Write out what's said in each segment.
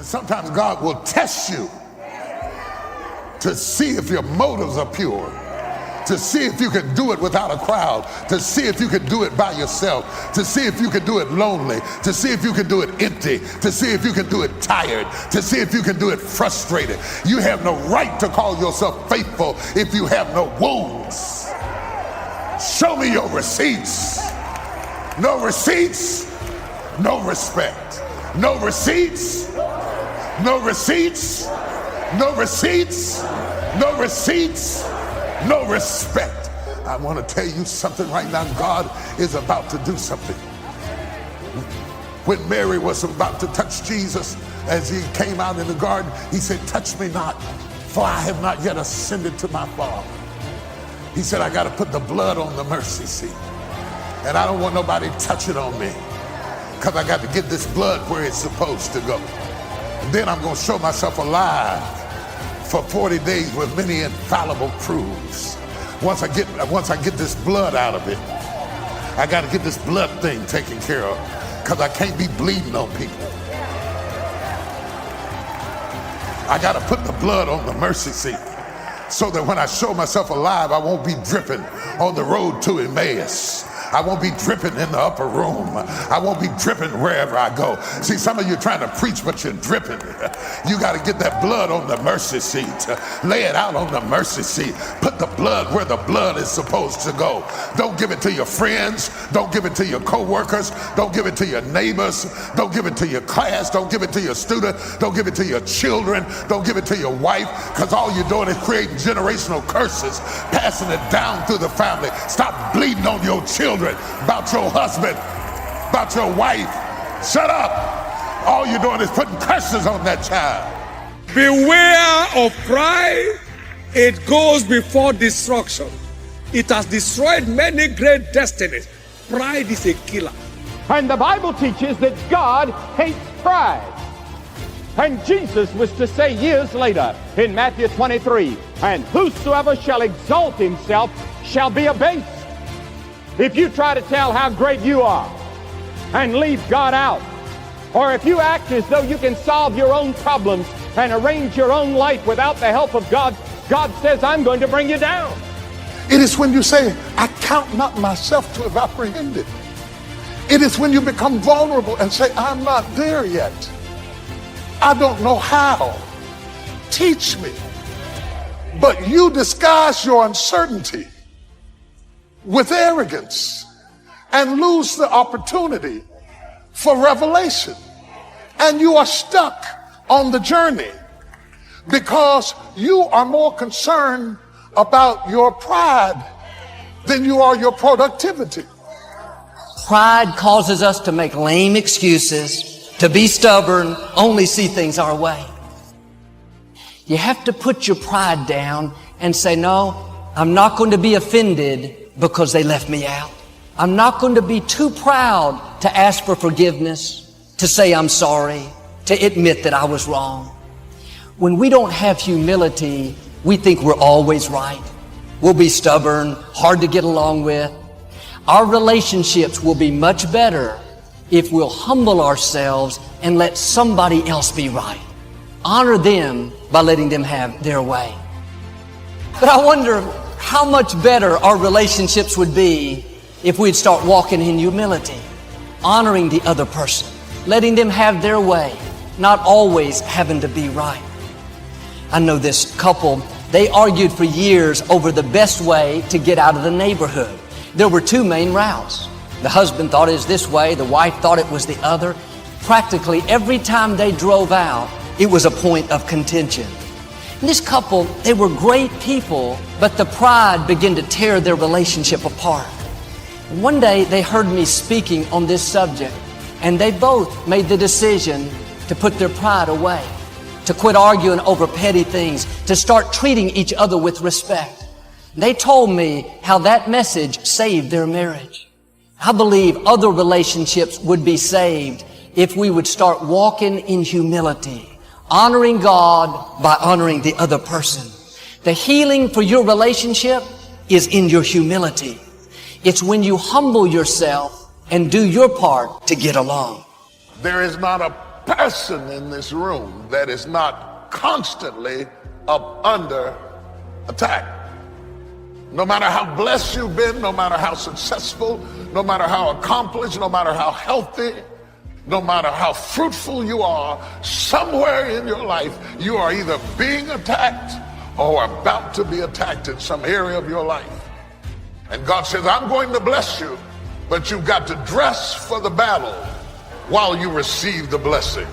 And sometimes God will test you to see if your motives are pure, to see if you can do it without a crowd, to see if you can do it by yourself, to see if you can do it lonely, to see if you can do it empty, to see if you can do it tired, to see if you can do it frustrated. You have no right to call yourself faithful if you have no wounds. Show me your receipts. No receipts, no respect. No receipts, no receipts, no receipts, no receipts, no respect. I want to tell you something right now. God is about to do something. When Mary was about to touch Jesus as he came out in the garden, he said, touch me not, for I have not yet ascended to my Father. He said, I got to put the blood on the mercy seat. And I don't want nobody touching on me, because I got to get this blood where it's supposed to go. And then I'm going to show myself alive for 40 days with many infallible proofs. Once I get this blood out of it, I got to get this blood thing taken care of, because I can't be bleeding on people. I got to put the blood on the mercy seat so that when I show myself alive, I won't be dripping on the road to Emmaus. I won't be dripping in the upper room. I won't be dripping wherever I go. See, some of you are trying to preach, but you're dripping. You got to get that blood on the mercy seat. Lay it out on the mercy seat. Put the blood where the blood is supposed to go. Don't give it to your friends. Don't give it to your co-workers. Don't give it to your neighbors. Don't give it to your class. Don't give it to your student. Don't give it to your children. Don't give it to your wife, because all you're doing is creating generational curses, passing it down through the family. Stop bleeding on your children, about your husband, about your wife. Shut up. All you're doing is putting curses on that child. Beware of pride. It goes before destruction. It has destroyed many great destinies. Pride is a killer. And the Bible teaches that God hates pride. And Jesus was to say years later in Matthew 23, and whosoever shall exalt himself shall be abased. If you try to tell how great you are and leave God out, or if you act as though you can solve your own problems and arrange your own life without the help of God, God says, I'm going to bring you down. It is when you say, I count not myself to have apprehended. It is when you become vulnerable and say, I'm not there yet. I don't know how. Teach me. But you disguise your uncertainty with arrogance and lose the opportunity for revelation. And you are stuck on the journey because you are more concerned about your pride than you are your productivity. Pride causes us to make lame excuses, to be stubborn, only see things our way. You have to put your pride down and say, no, I'm not going to be offended because they left me out. I'm not going to be too proud to ask for forgiveness, to say I'm sorry, to admit that I was wrong. When we don't have humility, we think we're always right. We'll be stubborn, hard to get along with. Our relationships will be much better if we'll humble ourselves and let somebody else be right. Honor them by letting them have their way. But I wonder how much better our relationships would be if we'd start walking in humility, honoring the other person, letting them have their way, not always having to be right. I know this couple, they argued for years over the best way to get out of the neighborhood. There were two main routes. The husband thought it was this way, the wife thought it was the other. Practically every time they drove out, it was a point of contention. And this couple, they were great people, but the pride began to tear their relationship apart. One day they heard me speaking on this subject, and they both made the decision to put their pride away, to quit arguing over petty things, to start treating each other with respect. They told me how that message saved their marriage. I believe other relationships would be saved if we would start walking in humility, honoring God by honoring the other person. The healing for your relationship is in your humility. It's when you humble yourself and do your part to get along. There is not a person in this room that is not constantly up under attack. No matter how blessed you've been, no matter how successful, no matter how accomplished, no matter how healthy, no matter how fruitful you are, somewhere in your life you are either being attacked or about to be attacked in some area of your life. And God says, I'm going to bless you, but you've got to dress for the battle while you receive the blessing.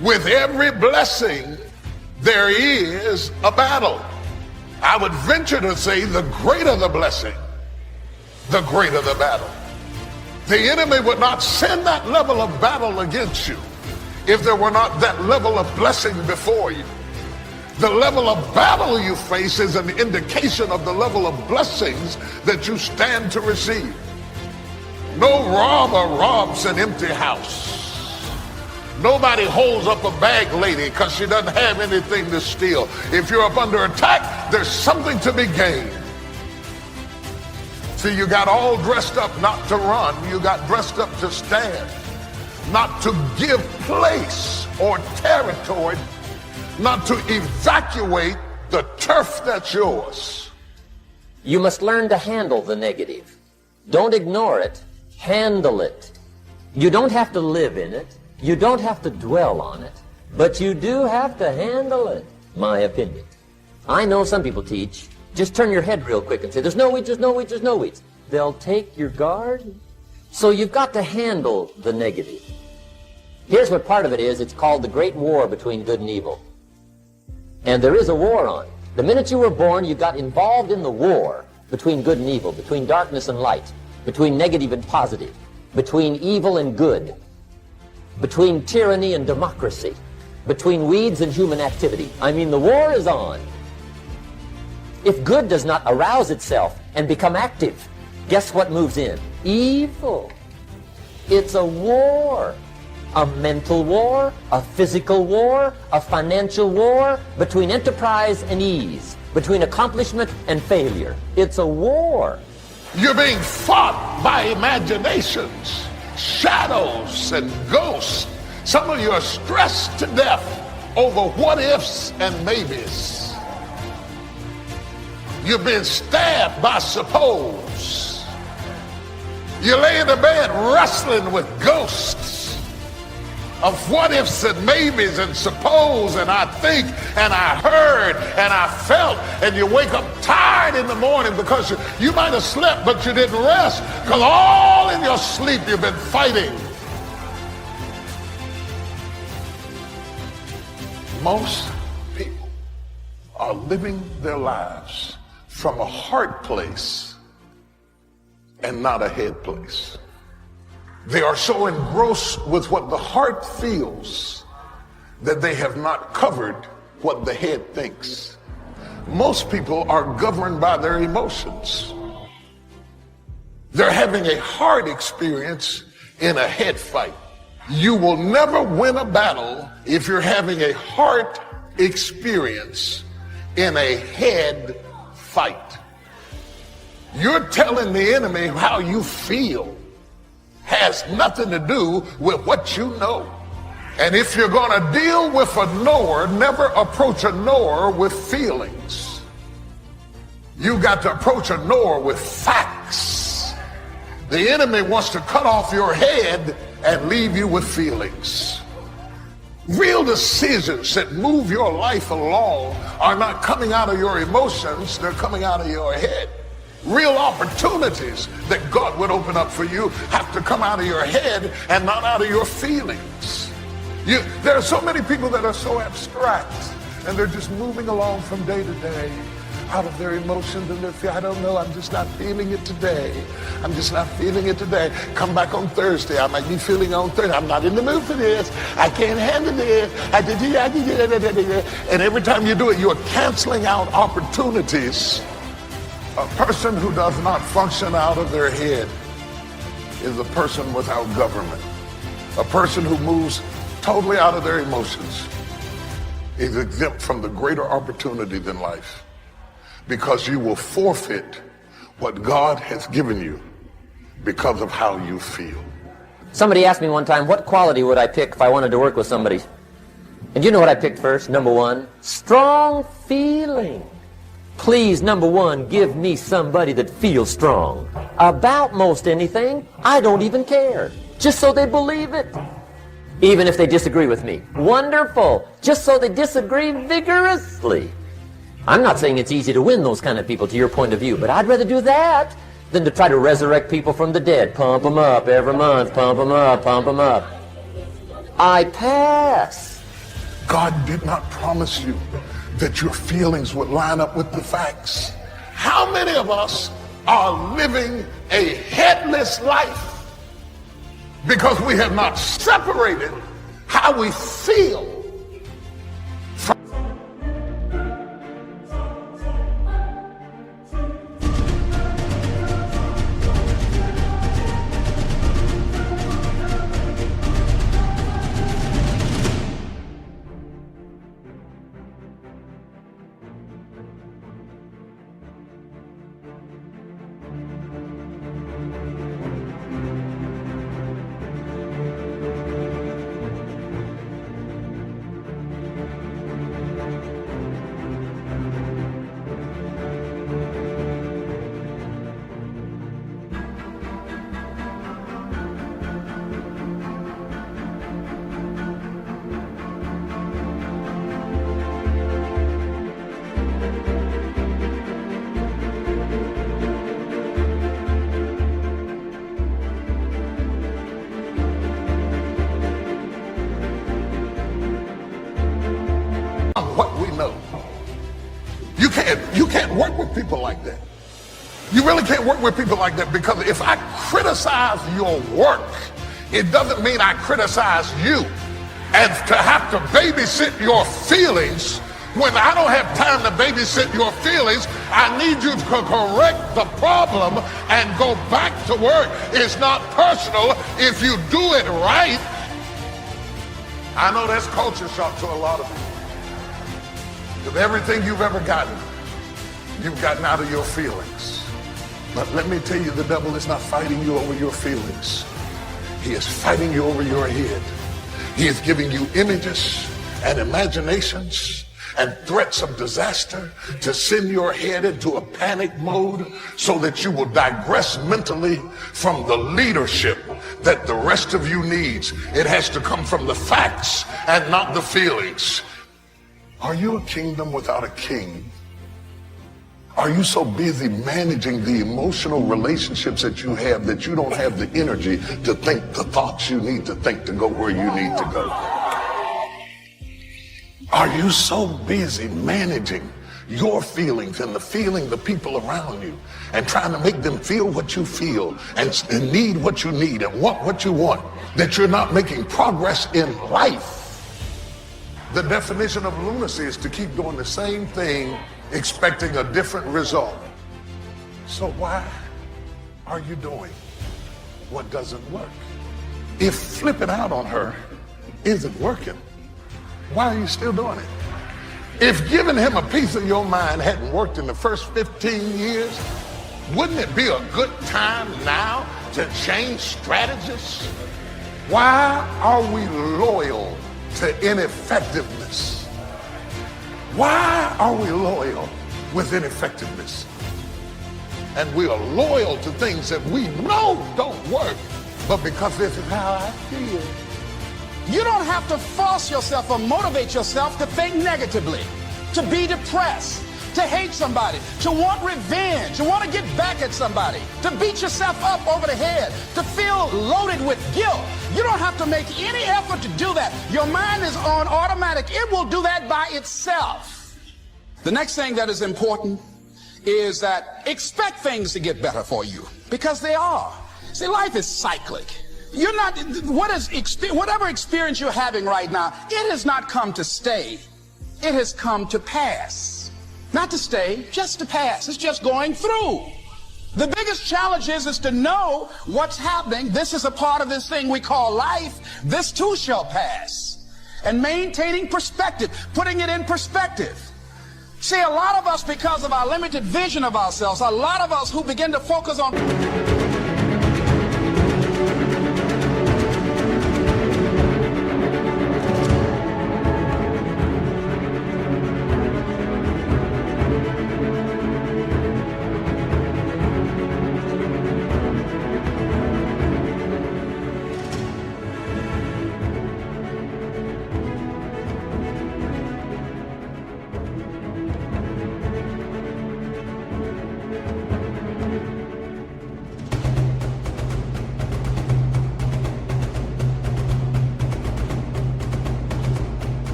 With every blessing, there is a battle. I would venture to say the greater the blessing, the greater the battle. The enemy would not send that level of battle against you if there were not that level of blessing before you. The level of battle you face is an indication of the level of blessings that you stand to receive. No robber robs an empty house. Nobody holds up a bag lady because she doesn't have anything to steal. If you're up under attack, there's something to be gained. See, you got all dressed up not to run. You got dressed up to stand, not to give place or territory, not to evacuate the turf that's yours. You must learn to handle the negative. Don't ignore it. Handle it. You don't have to live in it. You don't have to dwell on it. But you do have to handle it, my opinion. I know some people teach, just turn your head real quick and say, there's no weeds, there's no weeds, there's no weeds. They'll take your guard. So you've got to handle the negative. Here's what part of it is. It's called the great war between good and evil. And there is a war on. The minute you were born, you got involved in the war between good and evil, between darkness and light, between negative and positive, between evil and good, between tyranny and democracy, between weeds and human activity. I mean, the war is on. If good does not arouse itself and become active, guess what moves in? Evil. It's a war. A mental war, a physical war, a financial war, between enterprise and ease, between accomplishment and failure. It's a war. You're being fought by imaginations, shadows, and ghosts. Some of you are stressed to death over what ifs and maybes. You've been stabbed by suppose. You lay in the bed wrestling with ghosts of what ifs and maybes and suppose and I think and I heard and I felt, and you wake up tired in the morning because you might have slept but you didn't rest, because all in your sleep you've been fighting. Most people are living their lives from a heart place and not a head place. They are so engrossed with what the heart feels that they have not covered what the head thinks. Most people are governed by their emotions. They're having a heart experience in a head fight. You will never win a battle if you're having a heart experience in a head fight. You're telling the enemy how you feel has nothing to do with what you know. And if you're going to deal with a knower, never approach a knower with feelings. You got to approach a knower with facts. The enemy wants to cut off your head and leave you with feelings. Real decisions that move your life along are not coming out of your emotions, they're coming out of your head. Real opportunities that God would open up for you have to come out of your head and not out of your feelings. There are so many people that are so abstract and they're just moving along from day to day out of their emotions and their feelings. I don't know, I'm just not feeling it today. I'm just not feeling it today. Come back on Thursday. I might be feeling on Thursday. I'm not in the mood for this. I can't handle this. And every time you do it, you're canceling out opportunities. A person who does not function out of their head is a person without government. A person who moves totally out of their emotions is exempt from the greater opportunity than life, because you will forfeit what God has given you because of how you feel. Somebody asked me one time, what quality would I pick if I wanted to work with somebody? And you know what I picked first? Number one, strong feeling. Please, number one, give me somebody that feels strong. About most anything, I don't even care. Just so they believe it. Even if they disagree with me. Wonderful. Just so they disagree vigorously. I'm not saying it's easy to win those kind of people to your point of view, but I'd rather do that than to try to resurrect people from the dead. Pump them up every month. Pump them up, pump them up. I pass. God did not promise you that your feelings would line up with the facts. How many of us are living a headless life because we have not separated how we feel from what we know. You can't work with people like that. You really can't work with people like that, because if I criticize your work, it doesn't mean I criticize you. And to have to babysit your feelings, when I don't have time to babysit your feelings, I need you to correct the problem and go back to work. It's not personal if you do it right. I know that's culture shock to a lot of people. Because everything you've ever gotten, you've gotten out of your feelings. But let me tell you, the devil is not fighting you over your feelings. He is fighting you over your head. He is giving you images and imaginations and threats of disaster to send your head into a panic mode so that you will digress mentally from the leadership that the rest of you needs. It has to come from the facts and not the feelings. Are you a kingdom without a king? Are you so busy managing the emotional relationships that you have that you don't have the energy to think the thoughts you need to think to go where you need to go? Are you so busy managing your feelings and the feeling the people around you and trying to make them feel what you feel and need what you need and want what you want, that you're not making progress in life? The definition of lunacy is to keep doing the same thing, expecting a different result. So why are you doing what doesn't work? If flipping out on her isn't working, why are you still doing it? If giving him a piece of your mind hadn't worked in the first 15 years, wouldn't it be a good time now to change strategies? Why are we loyal to ineffectiveness? Why are we loyal with ineffectiveness? And we are loyal to things that we know don't work, but because this is how I feel. You don't have to force yourself or motivate yourself to think negatively, to be depressed, to hate somebody, to want revenge, to want to get back at somebody, to beat yourself up over the head, to feel loaded with guilt. You don't have to make any effort to do that. Your mind is on automatic. It will do that by itself. The next thing that is important is that expect things to get better for you, because they are. See, life is cyclic. You're not, whatever experience you're having right now, it has not come to stay. It has come to pass. Not to stay, just to pass. It's just going through. The biggest challenge is to know what's happening. This is a part of this thing we call life. This too shall pass. And maintaining perspective, putting it in perspective. See, a lot of us, because of our limited vision of ourselves, a lot of us who begin to focus on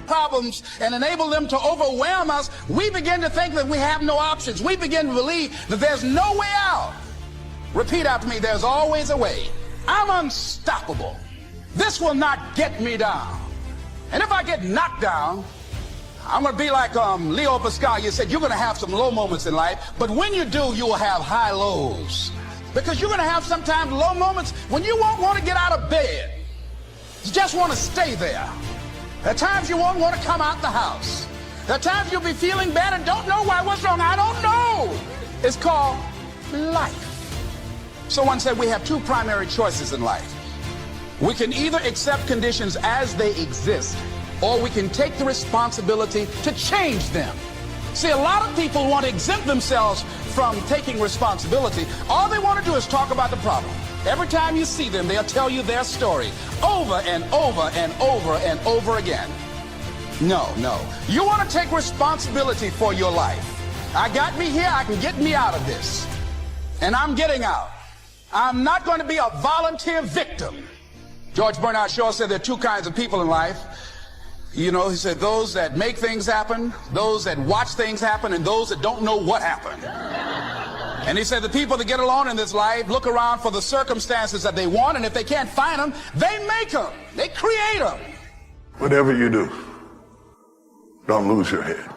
problems and enable them to overwhelm us, we begin to think that we have no options. We begin to believe that there's no way out. Repeat after me, there's always a way. I'm unstoppable. This will not get me down. And if I get knocked down, I'm going to be like Leo Pascal. You said you're going to have some low moments in life, but when you do, you will have high lows. Because you're going to have sometimes low moments when you won't want to get out of bed. You just want to stay there. There are times you won't want to come out the house. There are times you'll be feeling bad and don't know why. What's wrong? I don't know. It's called life. Someone said we have two primary choices in life. We can either accept conditions as they exist, or we can take the responsibility to change them. See, a lot of people want to exempt themselves from taking responsibility. All they want to do is talk about the problem. Every time you see them, they'll tell you their story over and over and over and over again. No. You want to take responsibility for your life. I got me here, I can get me out of this. And I'm getting out. I'm not going to be a volunteer victim. George Bernard Shaw said there are two kinds of people in life. You know, he said those that make things happen, those that watch things happen, and those that don't know what happened. And he said the people that get along in this life look around for the circumstances that they want, and if they can't find them, they make them. They create them. Whatever you do, don't lose your head.